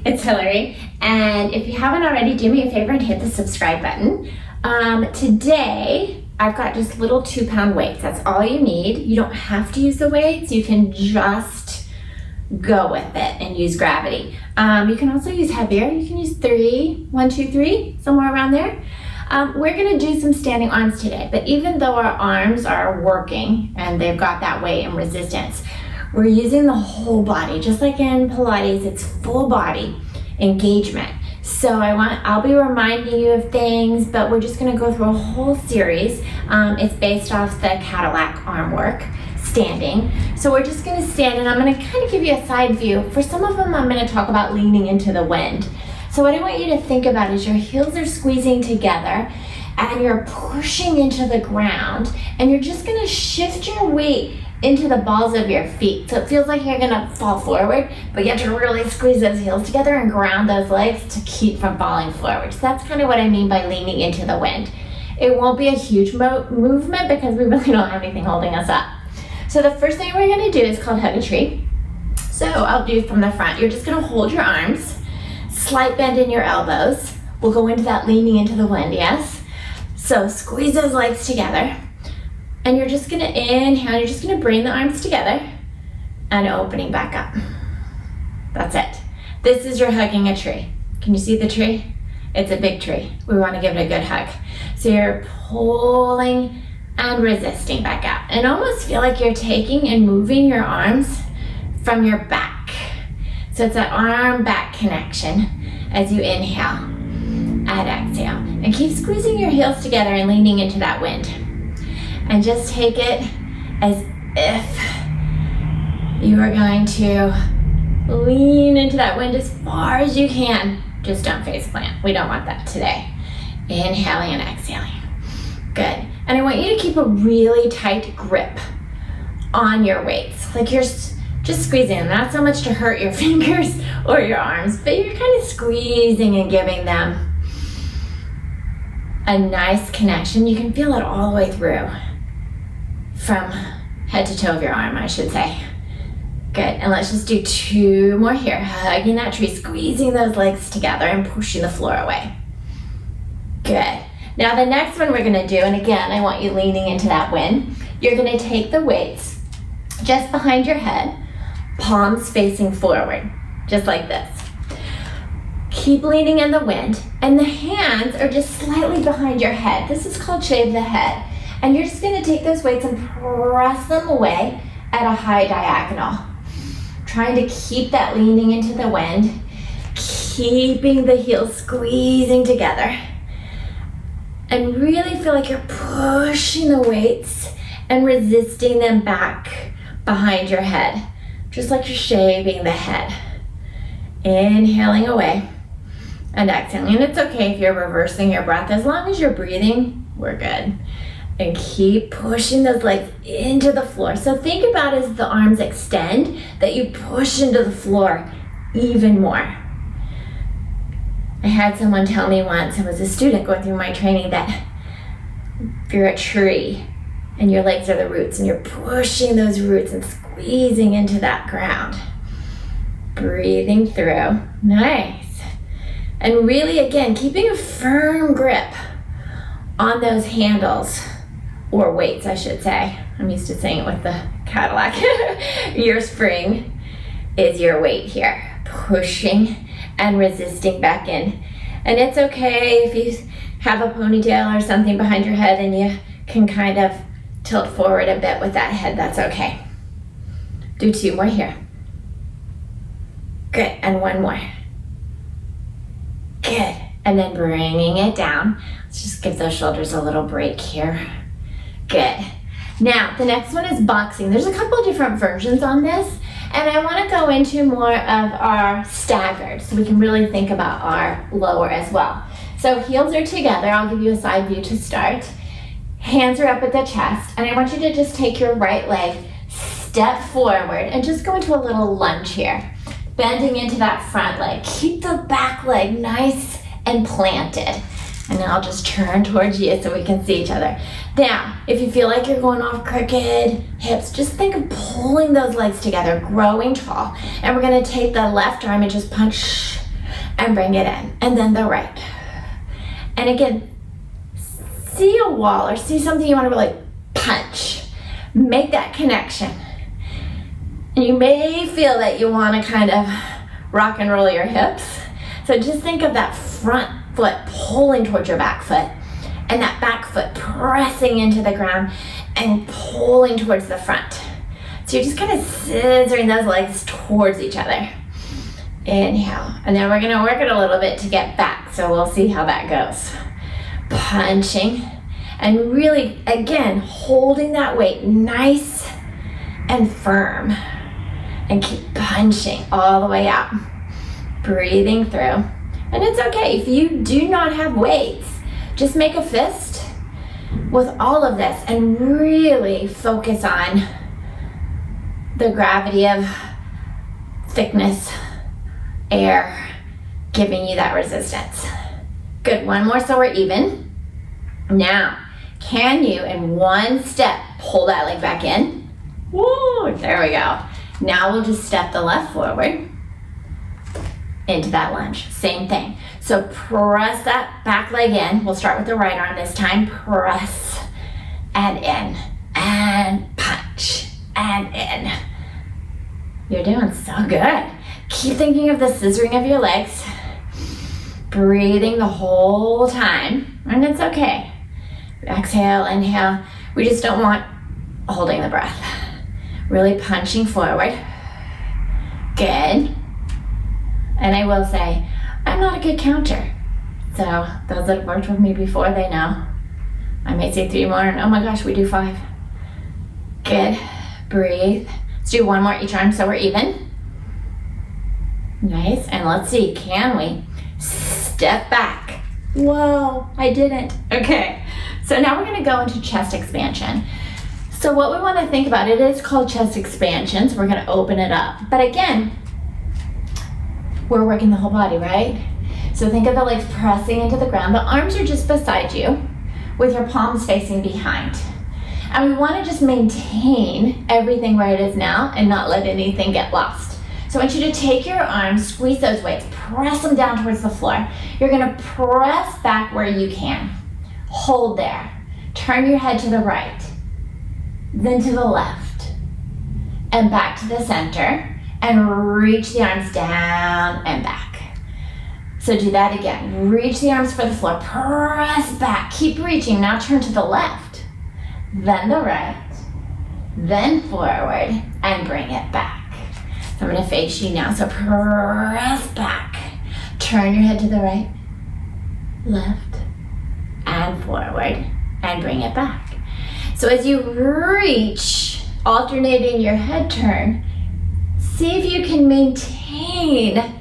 It's Hillary, and if you haven't already, do me a favor and hit the subscribe button. Today, I've got just little 2-pound weights. That's all you need. You don't have to use the weights. You can just go with it and use gravity. You can also use heavier. You can use 3, 1, 2, 3, somewhere around there. We're gonna do some standing arms today, but even though our arms are working and they've got that weight and resistance, we're using the whole body. Just like in Pilates, it's full body engagement. So I'll be reminding you of things, but we're just gonna go through a whole series. It's based off the Cadillac arm work, standing. So we're just gonna stand, and I'm gonna kind of give you a side view. For some of them, I'm gonna talk about leaning into the wind. So what I want you to think about is your heels are squeezing together and you're pushing into the ground, and you're just gonna shift your weight into the balls of your feet. So it feels like you're gonna fall forward, but you have to really squeeze those heels together and ground those legs to keep from falling forward. So that's kind of what I mean by leaning into the wind. It won't be a huge movement because we really don't have anything holding us up. So the first thing we're gonna do is called hug a tree. So I'll do from the front. You're just gonna hold your arms, slight bend in your elbows. We'll go into that leaning into the wind, yes? So squeeze those legs together. And you're just gonna inhale, you're just gonna bring the arms together and opening back up. That's it. This is your hugging a tree. Can you see the tree? It's a big tree. We wanna give it a good hug. So you're pulling and resisting back out. And almost feel like you're taking and moving your arms from your back. So it's that arm back connection as you inhale and exhale. And keep squeezing your heels together and leaning into that wind. And just take it as if you are going to lean into that wind as far as you can. Just don't face plant. We don't want that today. Inhaling and exhaling. Good. And I want you to keep a really tight grip on your weights. Like you're just squeezing, not so much to hurt your fingers or your arms, but you're kind of squeezing and giving them a nice connection. You can feel it all the way through. From head to toe of your arm, I should say. Good, and let's just do 2 more here. Hugging that tree, squeezing those legs together and pushing the floor away. Good. Now the next one we're gonna do, and again, I want you leaning into that wind. You're gonna take the weights just behind your head, palms facing forward, just like this. Keep leaning in the wind, and the hands are just slightly behind your head. This is called shave the head. And you're just gonna take those weights and press them away at a high diagonal. Trying to keep that leaning into the wind, keeping the heels squeezing together. And really feel like you're pushing the weights and resisting them back behind your head. Just like you're shaving the head. Inhaling away and exhaling. And it's okay if you're reversing your breath. As long as you're breathing, we're good. And keep pushing those legs into the floor. So think about as the arms extend, that you push into the floor even more. I had someone tell me once, it was a student going through my training, that if you're a tree and your legs are the roots and you're pushing those roots and squeezing into that ground. Breathing through, nice. And really, again, keeping a firm grip on those handles. Or weights, I should say. I'm used to saying it with the Cadillac. Your spring is your weight here. Pushing and resisting back in. And it's okay if you have a ponytail or something behind your head and you can kind of tilt forward a bit with that head, that's okay. Do 2 more here. Good, and 1 more. Good, and then bringing it down. Let's just give those shoulders a little break here. Good. Now, the next one is boxing. There's a couple of different versions on this, and I want to go into more of our staggered so we can really think about our lower as well. So heels are together. I'll give you a side view to start. Hands are up at the chest, and I want you to just take your right leg, step forward, and just go into a little lunge here. Bending into that front leg. Keep the back leg nice and planted. And then I'll just turn towards you so we can see each other. Now, if you feel like you're going off crooked hips, just think of pulling those legs together, growing tall. And we're gonna take the left arm and just punch and bring it in. And then the right. And again, see a wall or see something you want to really punch. Make that connection. And you may feel that you want to kind of rock and roll your hips. So just think of that front foot pulling towards your back foot and that back foot pressing into the ground and pulling towards the front. So you're just kind of scissoring those legs towards each other. Inhale. And then we're going to work it a little bit to get back. So we'll see how that goes. Punching. And really, again, holding that weight nice and firm. And keep punching all the way out. Breathing through. And it's okay if you do not have weights. Just make a fist with all of this and really focus on the gravity of thickness, air, giving you that resistance. Good, one more so we're even. Now, can you in one step pull that leg back in? Woo, there we go. Now we'll just step the left forward into that lunge. Same thing. So press that back leg in. We'll start with the right arm this time. Press and in and punch and in. You're doing so good. Keep thinking of the scissoring of your legs. Breathing the whole time. And it's okay. Exhale, inhale. We just don't want holding the breath. Really punching forward. Good. And I will say, I'm not a good counter. So those that have worked with me before, they know. I may say 3 more and oh my gosh, we do 5. Good. Breathe. Let's do 1 more each arm so we're even. Nice. And let's see, can we step back? Whoa, I didn't. Okay. So now we're going to go into chest expansion. So what we want to think about, it is called chest expansion, so we're going to open it up. But again, we're working the whole body, right? So think of the legs pressing into the ground. The arms are just beside you with your palms facing behind. And we want to just maintain everything where it is now and not let anything get lost. So I want you to take your arms, squeeze those weights, press them down towards the floor. You're going to press back where you can. Hold there. Turn your head to the right, then to the left, and back to the center. And reach the arms down and back. So do that again. Reach the arms for the floor. Press back. Keep reaching. Now turn to the left, then the right, then forward, and bring it back. So I'm going to face you now. So press back. Turn your head to the right, left, and forward, and bring it back. So as you reach, alternating your head turn, see if you can maintain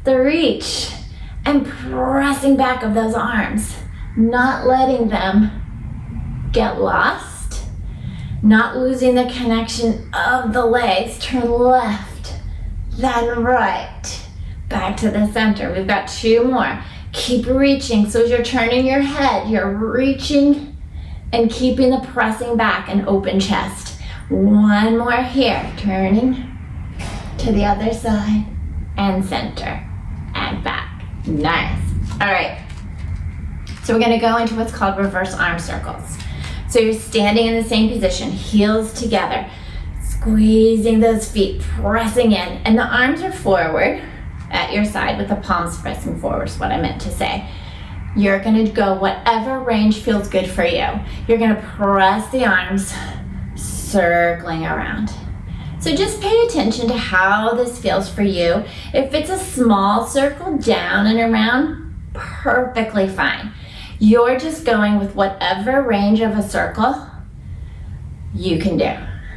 the reach and pressing back of those arms, not letting them get lost, not losing the connection of the legs. Turn left, then right, back to the center. We've got 2 more. Keep reaching. So as you're turning your head, you're reaching and keeping the pressing back and open chest. 1 more here, turning to the other side and center and back. Nice. All right. So we're going to go into what's called reverse arm circles. So you're standing in the same position, heels together, squeezing those feet, pressing in, and the arms are forward at your side with the palms pressing forward is what I meant to say. You're going to go whatever range feels good for you. You're going to press the arms, circling around. So just pay attention to how this feels for you. If it's a small circle down and around, perfectly fine. You're just going with whatever range of a circle you can do.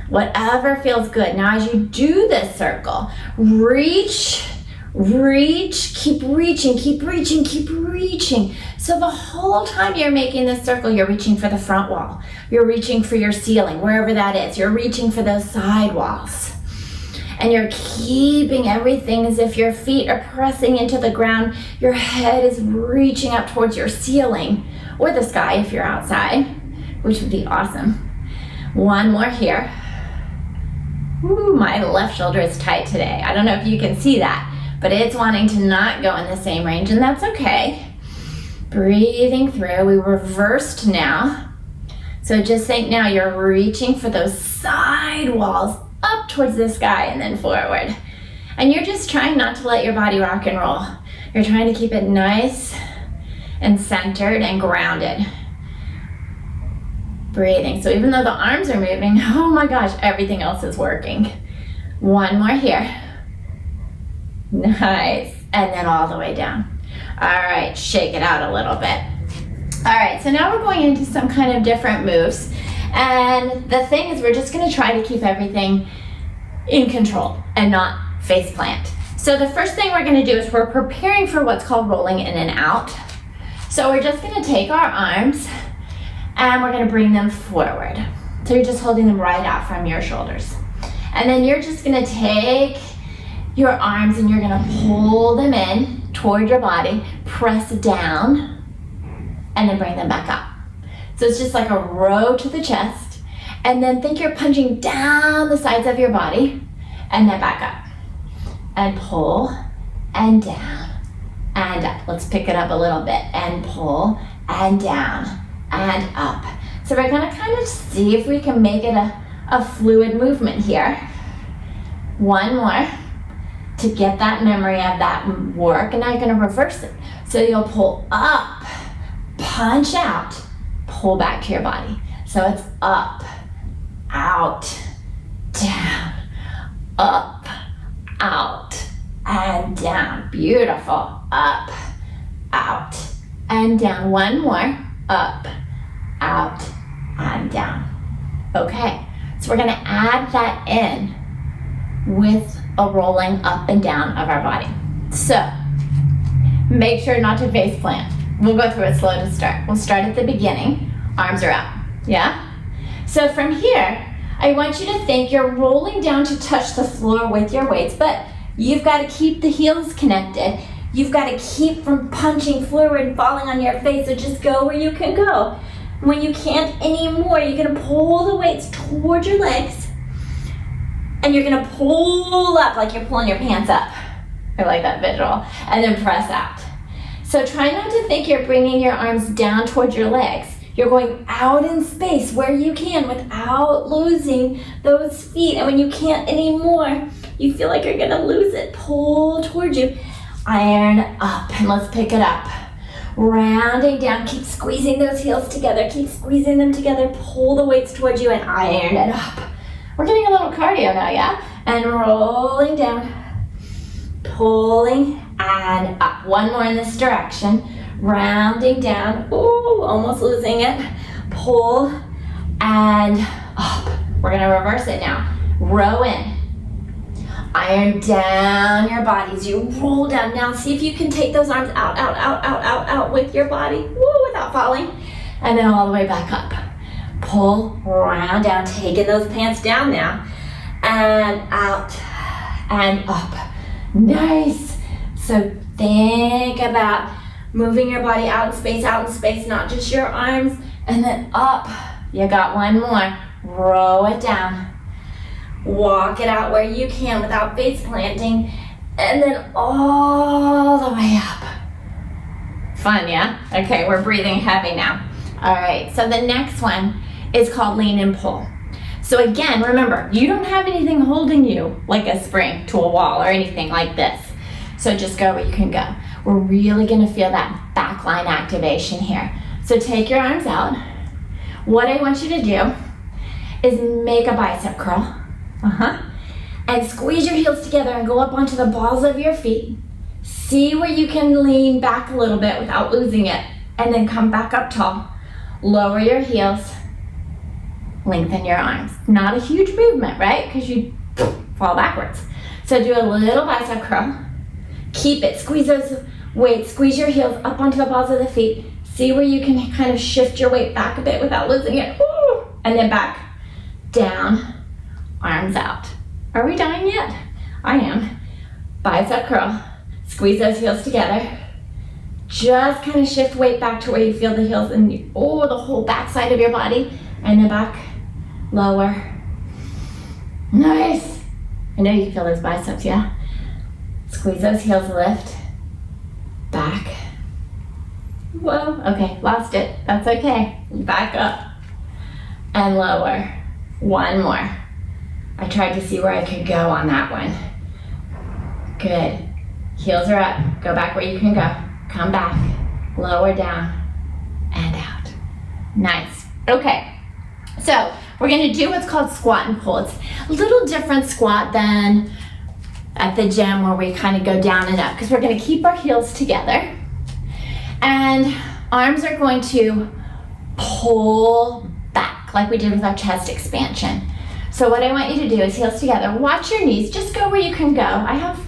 Whatever feels good. Now as you do this circle, reach, keep reaching, keep reaching, keep reaching. So the whole time you're making this circle, you're reaching for the front wall. You're reaching for your ceiling, wherever that is. You're reaching for those side walls. And you're keeping everything as if your feet are pressing into the ground. Your head is reaching up towards your ceiling or the sky if you're outside, which would be awesome. 1 more here. Ooh, my left shoulder is tight today. I don't know if you can see that, but it's wanting to not go in the same range, and that's okay. Breathing through. We reversed now. So just think now you're reaching for those side walls up towards the sky and then forward. And you're just trying not to let your body rock and roll. You're trying to keep it nice and centered and grounded. Breathing. So even though the arms are moving, oh my gosh, everything else is working. One more here. Nice. And then all the way down. All right, shake it out a little bit. All right, so now we're going into some kind of different moves. And the thing is, we're just gonna try to keep everything in control and not face plant. So the first thing we're gonna do is we're preparing for what's called rolling in and out. So we're just gonna take our arms and we're gonna bring them forward. So you're just holding them right out from your shoulders. And then you're just gonna take your arms and you're gonna pull them in toward your body, press down, and then bring them back up. So it's just like a row to the chest, and then think you're punching down the sides of your body, and then back up. And pull, and down, and up. Let's pick it up a little bit, and pull, and down, and up. So we're gonna kind of see if we can make it a fluid movement here. One more to get that memory of that work, and now you're gonna reverse it. So you'll pull up, punch out, pull back to your body. So it's up, out, down, up, out, and down. Beautiful. Up, out, and down. One more. Up, out, and down. Okay, so we're gonna add that in with a rolling up and down of our body. So make sure not to face plant. We'll go through it slow to start. We'll start at the beginning. Arms are out, yeah? So from here, I want you to think you're rolling down to touch the floor with your weights, but you've got to keep the heels connected. You've got to keep from punching forward and falling on your face, so just go where you can go. When you can't anymore, you're gonna pull the weights toward your legs, and you're gonna pull up like you're pulling your pants up. I like that visual. And then press out. So try not to think you're bringing your arms down towards your legs. You're going out in space where you can without losing those feet. And when you can't anymore, you feel like you're gonna lose it, pull towards you. Iron up, and let's pick it up. Rounding down, keep squeezing those heels together, keep squeezing them together, pull the weights towards you and iron it up. We're getting a little cardio now, yeah? And rolling down, pulling and up. One more in this direction. Rounding down, ooh, almost losing it. Pull and up. We're gonna reverse it now. Row in. Iron down your bodies. You roll down. Now see if you can take those arms out, out, out, out, out, out with your body. Woo, without falling. And then all the way back up. Pull, round down, taking those pants down now. And out and up. Nice. So think about moving your body out in space, not just your arms. And then up. You got one more. Row it down. Walk it out where you can without face planting. And then all the way up. Fun, yeah? Okay, we're breathing heavy now. All right, so the next one is called lean and pull. So again, remember, you don't have anything holding you like a spring to a wall or anything like this. So just go where you can go. We're really gonna feel that back line activation here. So take your arms out. What I want you to do is make a bicep curl. And squeeze your heels together and go up onto the balls of your feet. See where you can lean back a little bit without losing it. And then come back up tall. Lower your heels. Lengthen your arms. Not a huge movement, right? Because you fall backwards. So do a little bicep curl. Keep it. Squeeze those weights. Squeeze your heels up onto the balls of the feet. See where you can kind of shift your weight back a bit without losing it. Woo! And then back. Down. Arms out. Are we dying yet? I am. Bicep curl. Squeeze those heels together. Just kind of shift weight back to where you feel the heels and the whole back side of your body. And then back, lower. Nice. I know you feel those biceps, yeah? Squeeze those heels, lift, back. Whoa, okay, lost it. That's okay. Back up and lower. One more. I tried to see where I could go on that one. Good. Heels are up. Go back where you can go. Come back. Lower down and out. Nice. Okay. So we're going to do what's called squat and pull. It's a little different squat than at the gym where we kind of go down and up, because we're going to keep our heels together and arms are going to pull back like we did with our chest expansion. So what I want you to do is heels together. Watch your knees. Just go where you can go. I have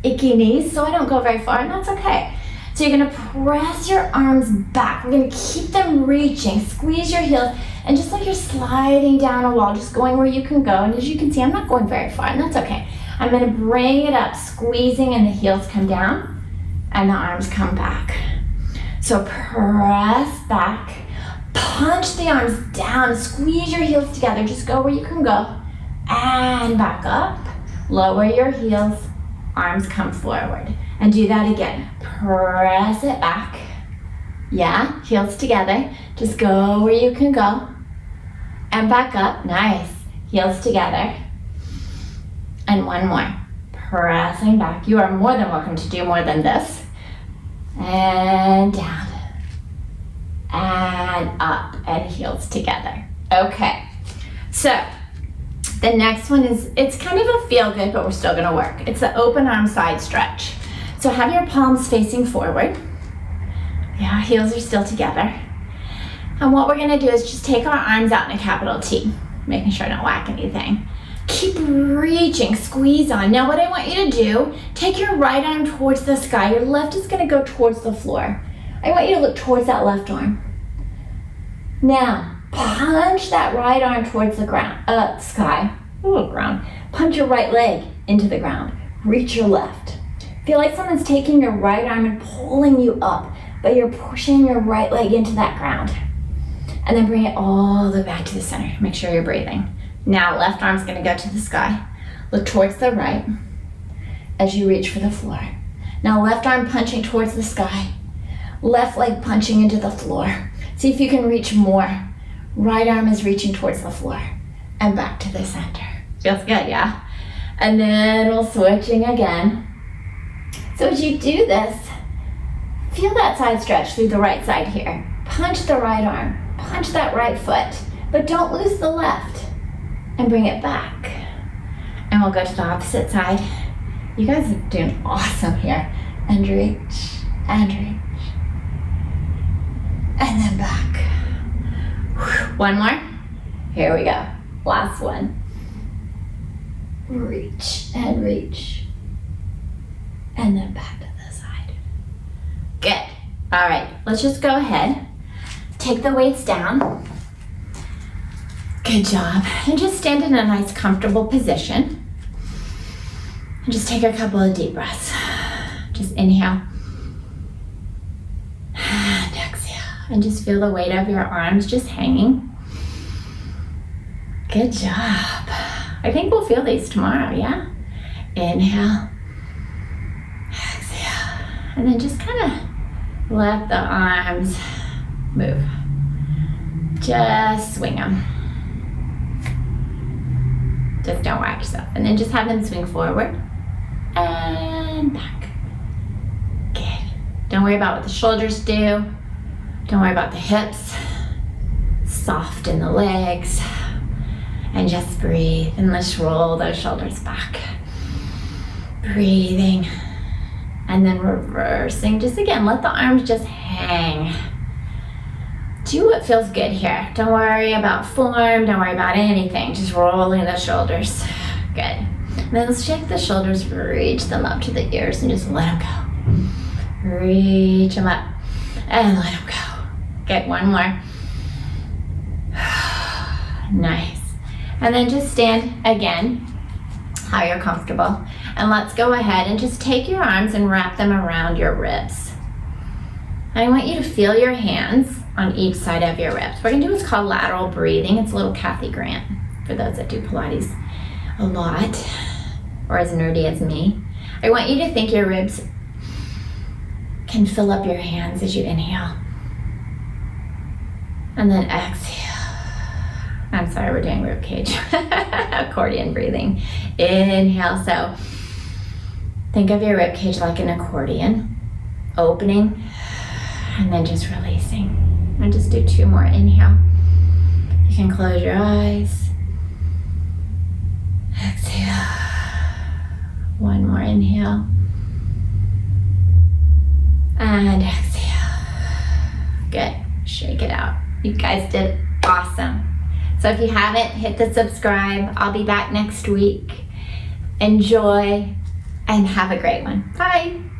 icky knees, so I don't go very far, and that's okay. So you're going to press your arms back. We're going to keep them reaching. Squeeze your heels, and just like you're sliding down a wall, just going where you can go. And as you can see, I'm not going very far, and that's okay. I'm going to bring it up, squeezing, and the heels come down, and the arms come back. So press back, punch the arms down, squeeze your heels together. Just go where you can go, and back up. Lower your heels, arms come forward. And do that again. Press it back. Yeah, heels together. Just go where you can go. And back up. Nice. Heels together. And one more. Pressing back. You are more than welcome to do more than this. And down. And up. And heels together. Okay. So the next one is, it's kind of a feel good, but we're still gonna work. It's the open arm side stretch. So have your palms facing forward. Yeah, heels are still together. And what we're gonna do is just take our arms out in a capital T, making sure I don't whack anything. Keep reaching, squeeze on. Now what I want you to do, take your right arm towards the sky. Your left is gonna go towards the floor. I want you to look towards that left arm. Now, punch that right arm towards the ground, sky. Ooh, ground. Punch your right leg into the ground. Reach your left. Feel like someone's taking your right arm and pulling you up, but you're pushing your right leg into that ground. And then bring it all the way back to the center. Make sure you're breathing. Now, left arm's gonna go to the sky. Look towards the right as you reach for the floor. Now, left arm punching towards the sky. Left leg punching into the floor. See if you can reach more. Right arm is reaching towards the floor. And back to the center. Feels good, yeah? And then we'll switching again. So as you do this, feel that side stretch through the right side here. Punch the right arm, punch that right foot, but don't lose the left. And bring it back. And we'll go to the opposite side. You guys are doing awesome here. And reach, and reach. And then back. One more. Here we go. Last one. Reach and reach. And then back to the side. Good. All right, let's just go ahead. Take the weights down. Good job. And just stand in a nice comfortable position. And just take a couple of deep breaths. Just inhale. And exhale. And just feel the weight of your arms just hanging. Good job. I think we'll feel these tomorrow, yeah? Inhale. Exhale. And then just kind of let the arms move. Just swing them. Just don't whack yourself. And then just have them swing forward and back. Good. Don't worry about what the shoulders do. Don't worry about the hips. Soften the legs. And just breathe. And let's roll those shoulders back. Breathing. And then reversing. Just again, let the arms just hang. Do what feels good here. Don't worry about form. Don't worry about anything. Just rolling the shoulders. Good. And then let's shake the shoulders. Reach them up to the ears and just let them go. Reach them up and let them go. Good. One more. Nice. And then just stand again how you're comfortable. And let's go ahead and just take your arms and wrap them around your ribs. I want you to feel your hands on each side of your ribs. We're gonna do what's called lateral breathing. It's a little Kathy Grant for those that do Pilates a lot, or as nerdy as me. I want you to think your ribs can fill up your hands as you inhale. And then exhale. I'm sorry, we're doing rib cage. Accordion breathing. Inhale, so think of your rib cage like an accordion. Opening, and then just releasing. And just do 2 more. Inhale. You can close your eyes. Exhale. 1 more inhale. And exhale. Good. Shake it out. You guys did awesome. So if you haven't, hit the subscribe. I'll be back next week. Enjoy and have a great one. Bye.